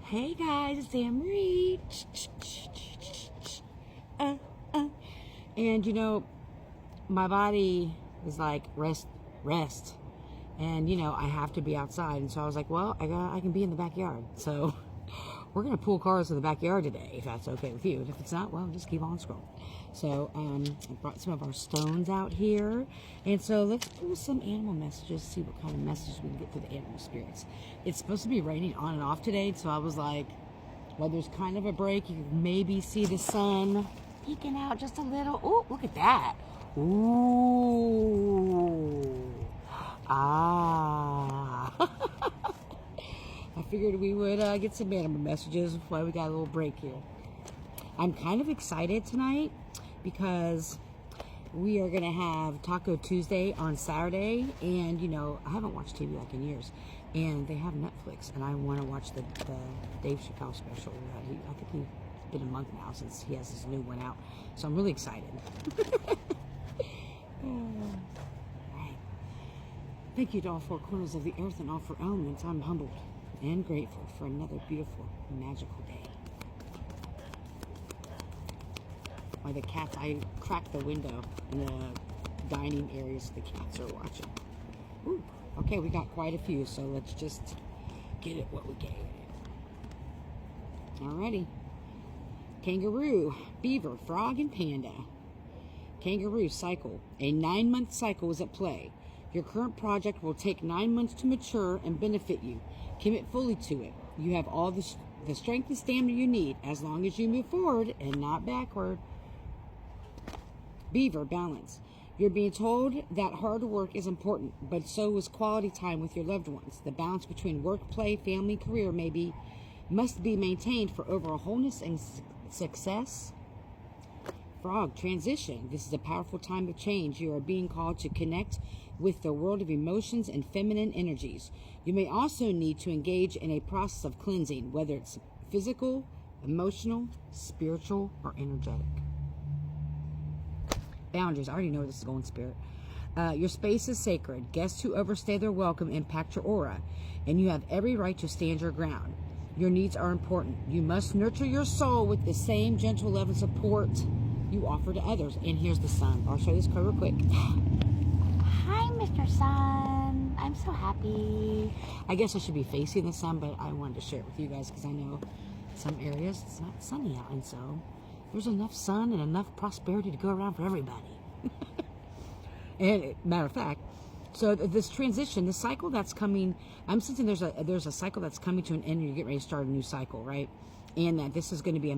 Hey guys, it's Anne Marie. And my body is like rest. And I have to be outside. And so I was like, well, I can be in the backyard. So we're gonna pull cars in the backyard today, if that's okay with you. And if it's not, well, just keep on scrolling. So I brought some of our stones out here, and so let's pull some animal messages, see what kind of messages we can get to the animal spirits. It's supposed to be raining on and off today, so I was like, well, there's kind of a break. You can maybe see the sun peeking out just a little. Oh, look at that. Ooh. Ah. I figured we would get some animal messages while we got a little break here. I'm kind of excited tonight because we are going to have Taco Tuesday on Saturday. And, I haven't watched TV like in years. And they have Netflix. And I want to watch the Dave Chappelle special. I think he's been a month now since he has his new one out. So I'm really excited. Right. Thank you to all four corners of the earth and all four elements. I'm humbled and grateful for another beautiful, magical day. Why the cats, I cracked the window in the dining area so the cats are watching. Ooh, okay, we got quite a few, so let's just get it what we get. Alrighty. Kangaroo, beaver, frog, and panda. Kangaroo cycle. A 9-month cycle is at play. Your current project will take 9 months to mature and benefit you. Commit fully to it. You have all the strength and stamina you need as long as you move forward and not backward. Beaver, balance. You're being told that hard work is important, but so is quality time with your loved ones. The balance between work, play, family, career must be maintained for overall wholeness and success. Frog, transition. This is a powerful time of change. You are being called to connect with the world of emotions and feminine energies. You may also need to engage in a process of cleansing, whether it's physical, emotional, spiritual, or energetic. Boundaries. I already know where this is going, Spirit. Your space is sacred. Guests who overstay their welcome impact your aura, and you have every right to stand your ground. Your needs are important. You must nurture your soul with the same gentle love and support you offer to others. And here's the sun. I'll show you this card real quick. Hi, Mr. Sun. I'm so happy. I guess I should be facing the sun, but I wanted to share it with you guys because I know some areas it's not sunny out, and so there's enough sun and enough prosperity to go around for everybody. And matter of fact, so this transition, the cycle that's coming, I'm sensing there's a cycle that's coming to an end, and you're getting ready to start a new cycle, right? And that this is going to be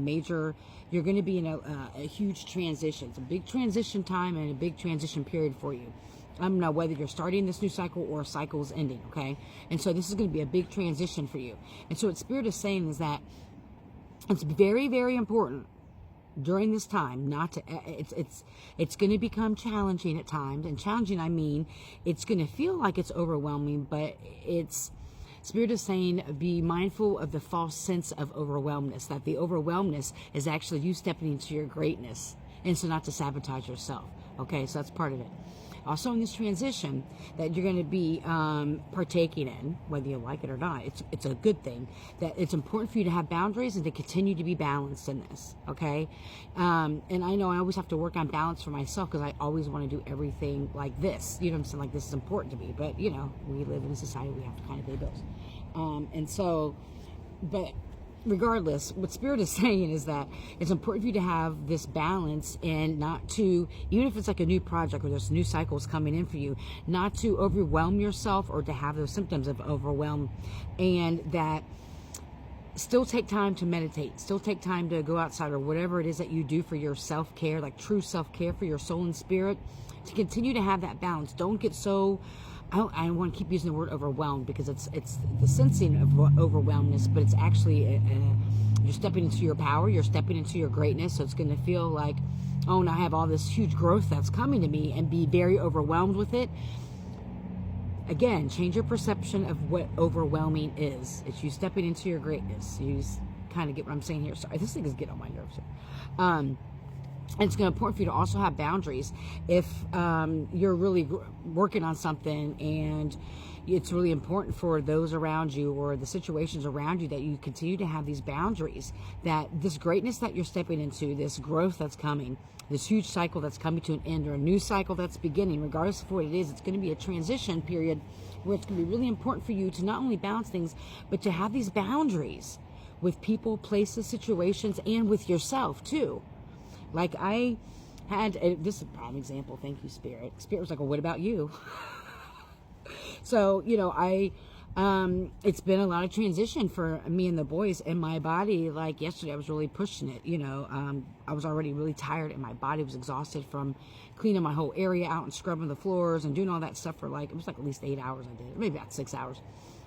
you're going to be in a huge transition. It's a big transition time and a big transition period for you. I don't know whether you're starting this new cycle or a cycle is ending, okay? And so this is going to be a big transition for you. And so what Spirit is saying is that it's very, very important during this time not to it's going to become challenging at times. And challenging, I mean it's going to feel like it's overwhelming, but Spirit is saying be mindful of the false sense of overwhelmness, that the overwhelmness is actually you stepping into your greatness, and so not to sabotage yourself. Okay, so that's part of it. Also in this transition that you're going to be partaking in, whether you like it or not, it's a good thing, that it's important for you to have boundaries and to continue to be balanced in this, okay? And I know I always have to work on balance for myself because I always want to do everything like this. You know what I'm saying? Like this is important to me, but we live in a society, we have to kind of pay bills. But regardless, what Spirit is saying is that it's important for you to have this balance and not to, even if it's like a new project or there's new cycles coming in for you, not to overwhelm yourself or to have those symptoms of overwhelm, and that still take time to meditate, still take time to go outside or whatever it is that you do for your self-care, like true self-care for your soul and spirit, to continue to have that balance. Don't get so, I want to keep using the word overwhelmed because it's the sensing of overwhelmness, but it's actually you're stepping into your power, you're stepping into your greatness. So it's going to feel like, oh, now I have all this huge growth that's coming to me, and be very overwhelmed with it. Again, change your perception of what overwhelming is. It's you stepping into your greatness. You kind of get what I'm saying here. Sorry, this thing is getting on my nerves here. And it's going to important for you to also have boundaries if you're really working on something, and it's really important for those around you or the situations around you that you continue to have these boundaries, that this greatness that you're stepping into, this growth that's coming, this huge cycle that's coming to an end, or a new cycle that's beginning, regardless of what it is, it's going to be a transition period where it's going to be really important for you to not only balance things, but to have these boundaries with people, places, situations, and with yourself too. Like I had, this is a prime example. Thank you, Spirit. Spirit was like, well, what about you? So, it's been a lot of transition for me and the boys and my body. Like yesterday, I was really pushing it. I was already really tired and my body was exhausted from cleaning my whole area out and scrubbing the floors and doing all that stuff for it was like at least 8 hours I did, maybe about 6 hours.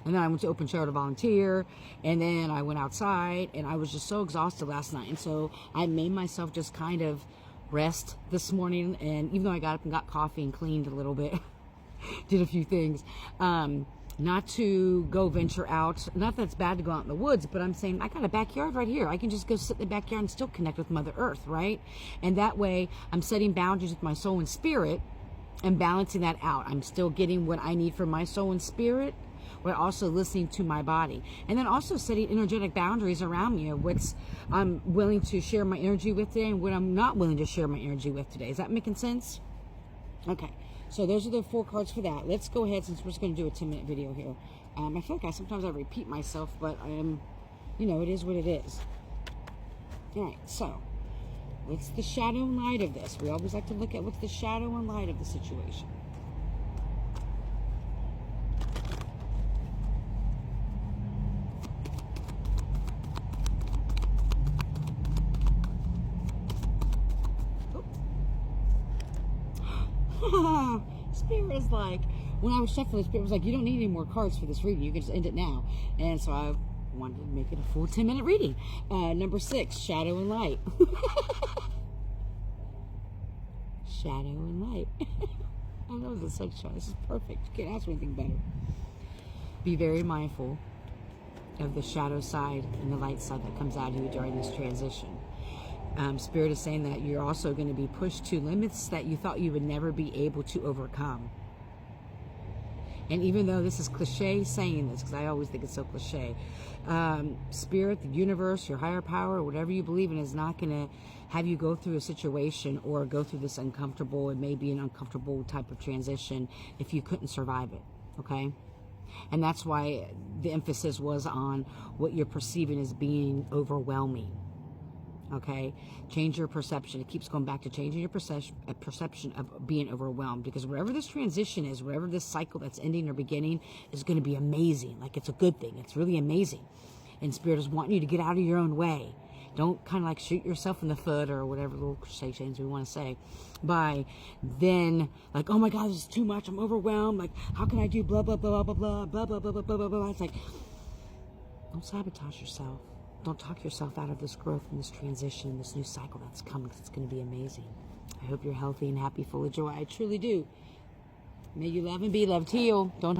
And then I went to Open Chair to volunteer, and then I went outside, and I was just so exhausted last night. And so I made myself just kind of rest this morning. And even though I got up and got coffee and cleaned a little bit, did a few things, not to go venture out. Not that it's bad to go out in the woods, but I'm saying I got a backyard right here. I can just go sit in the backyard and still connect with Mother Earth, right? And that way I'm setting boundaries with my soul and spirit and balancing that out. I'm still getting what I need for my soul and spirit, but also listening to my body. And then also setting energetic boundaries around me of what I'm willing to share my energy with today and what I'm not willing to share my energy with today. Is that making sense? Okay. So those are the 4 cards for that. Let's go ahead, since we're just going to do a 10-minute video here. I feel like sometimes I repeat myself, but I am, it is what it is. All right, so what's the shadow and light of this? We always like to look at what's the shadow and light of the situation. Spirit is like, when I was shuffling, Spirit was like, you don't need any more cards for this reading. You can just end it now. And so I wanted to make it a full 10-minute reading. Number 6, shadow and light. Shadow and light. I love this sunshine. This is perfect. You can't ask for anything better. Be very mindful of the shadow side and the light side that comes out of you during this transition. Spirit is saying that you're also going to be pushed to limits that you thought you would never be able to overcome. And even though this is cliche saying this, because I always think it's so cliche, Spirit, the universe, your higher power, whatever you believe in, is not going to have you go through a situation or go through this uncomfortable, it may be an uncomfortable type of transition if you couldn't survive it, okay? And that's why the emphasis was on what you're perceiving as being overwhelming. Okay, change your perception. It keeps going back to changing your perception of being overwhelmed, because wherever this transition is, wherever this cycle that's ending or beginning is going to be amazing. Like, it's a good thing. It's really amazing. And Spirit is wanting you to get out of your own way. Don't kind of like shoot yourself in the foot or whatever little cliche change we want to say by then like, oh my God, this is too much. I'm overwhelmed. Like, how can I do blah, blah, blah, blah, blah, blah, blah, blah, blah, blah, blah, blah. It's like, don't sabotage yourself. Don't talk yourself out of this growth and this transition, this new cycle that's coming, because it's going to be amazing. I hope you're healthy and happy, full of joy. I truly do. May you love and be loved. Heal. Don't